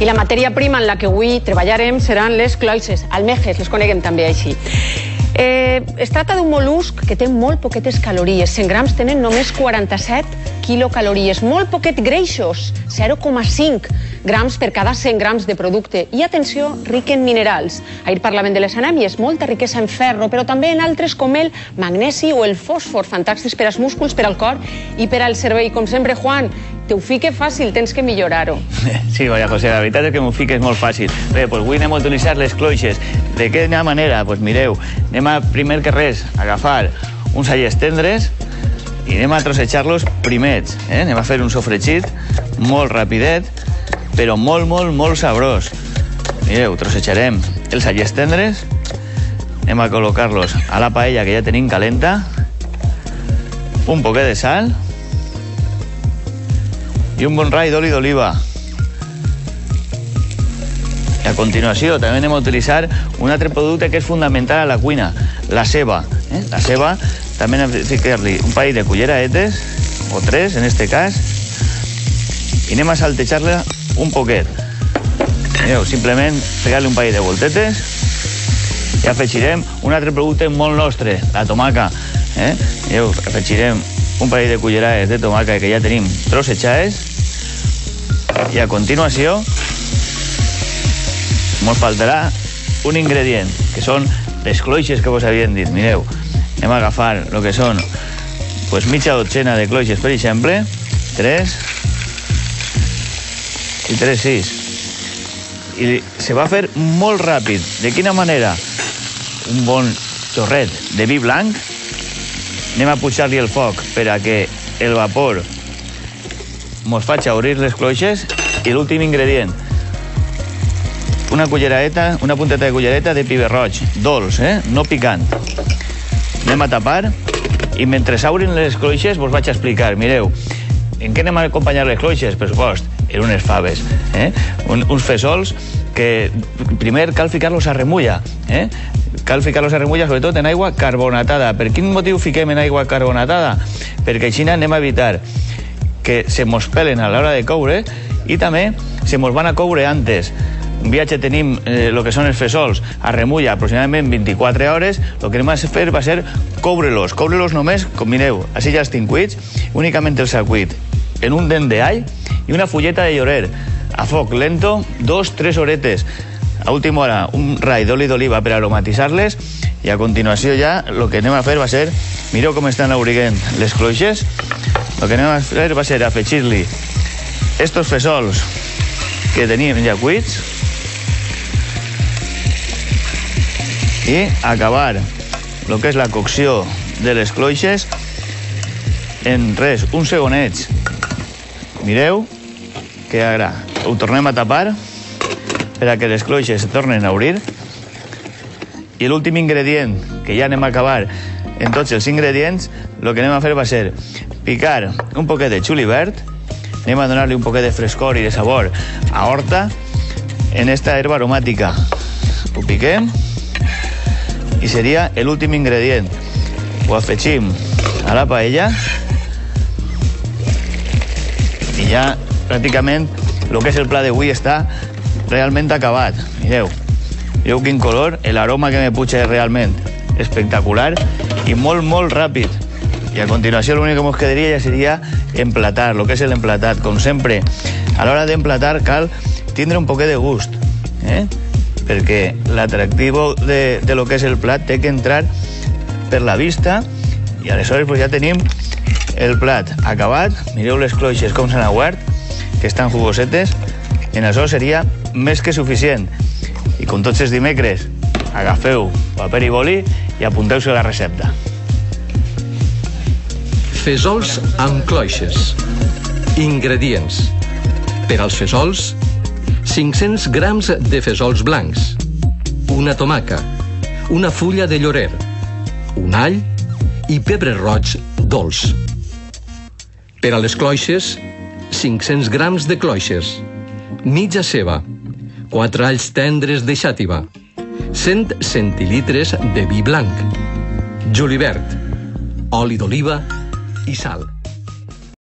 I la matèria prima en la que avui treballarem seran les cloïsses, almejes, les coneguem també així. Es tracta d'un mol·lusc que té molt poquetes calories. 100 grams tenen només 47 quilocalories. Molt poquet greixos, 0,5 grams per cada 100 grams de producte. I atenció, ric en minerals. Ahir parlàvem de les anèmies, molta riquesa en ferro, però també en altres com el magnesi o el fòsfor, fantàstics per als músculs, per al cor i per al cervell. Com sempre, Juan, te ho fique fàcil, tens que millorar-ho. Sí, Maria José, la veritat és que m'ho fiques molt fàcil. Bé, doncs avui anem a utilitzar les cloixes. De quina manera? Doncs mireu, anem a, primer que res, agafar uns alles tendres i anem a trossejar-los primets. Anem a fer un sofregit molt rapidet, però molt sabrós. Mireu, trossejarem els alles tendres, anem a col·locar-los a la paella que ja tenim calenta, un poquet de sal i un bon rai d'oli d'oliva. I a continuació també anem a utilitzar un altre producte que és fundamental a la cuina, la ceba. La ceba també anem a ficar-li un parell de culleradetes, o 3 en este cas, i anem a saltejar-la un poquet. Mireu, simplement pegar-li un parell de voltetes i afegirem un altre producte molt nostre, la tomaca. Mireu, afegirem un parell de cullerades de tomaca que ja tenim trossejades i a continuació ens faltarà un ingredient, que són les cloixes que vos havien dit. Mireu, anem a agafar el que són mitja dotzena de cloixes, per exemple, 3 i 3, 6. I se va fer molt ràpid. De quina manera? Un bon xorret de vi blanc. Anem a pujar-li el foc per a que el vapor ens faci obrir les cloixes. I l'últim ingredient, una punteta de cullereta de piber roig, dolç, no picant. Anem a tapar i mentre s'obrin les cloixes vos vaig a explicar. Mireu, en què anem a acompanyar les cloixes? Per supost, en unes faves, uns fesols que primer cal ficar-los a remulla. Cal ficar-los a remulla, sobretot en aigua carbonatada. Per quin motiu fiquem en aigua carbonatada? Perquè així anem a evitar que se mos pelen a l'hora de coure i també se mos van a coure antes. Un viatge tenim el que són els fesols a remulla aproximadament 24 hores. El que anem a fer va ser coure-los. Coure-los només, com mireu, així ja estan cuits, únicament els ha cuit en un dent d'all i una fulleta de llorer a foc lento, 2-3 horetes. A última hora, un rai d'oli d'oliva per aromatitzar-les i a continuació ja el que anem a fer va ser, mireu com estan abriguent les cloixes, el que anem a fer va ser afegir-li estos fesols que tenim ja cuits i acabar el que és la cocció de les cloixes en res, uns segonets. Mireu que ara ho tornem a tapar per a que les cloixes se tornen a obrir i l'últim ingredient, que ja anem a acabar en tots els ingredients, el que anem a fer va ser picar un poquet de julivert, anem a donar-li un poquet de frescor i de sabor a horta en esta herba aromàtica. Ho piquem i seria l'últim ingredient. Ho afegim a la paella i ja pràcticament el que és el pla d'avui està realment acabat. Mireu quin color, l'aroma que me puja és realment espectacular i molt ràpid. I a continuació l'únic que ens quedaria ja seria emplatar, el que és l'emplatat. Com sempre, a l'hora d'emplatar cal tindre un poquet de gust, perquè l'atractiu de lo que és el plat té que entrar per la vista i aleshores ja tenim el plat acabat. Mireu les cloixes com s'han obert, que estan jugosetes, i en això seria més que suficient. I com tots els dimecres, agafeu paper i boli i apunteu-se a la recepta. Fesols amb cloixes. Ingredients. Per als fesols, 500 grams de fesols blancs, una tomaca, una fulla de llorer, un all i pebre roig dolç. Per a les cloixes, 500 grams de cloixes, mitja ceba, 4 alls tendres de xàtiva, 100 centilitres de vi blanc, julivert, oli d'oliva i sal.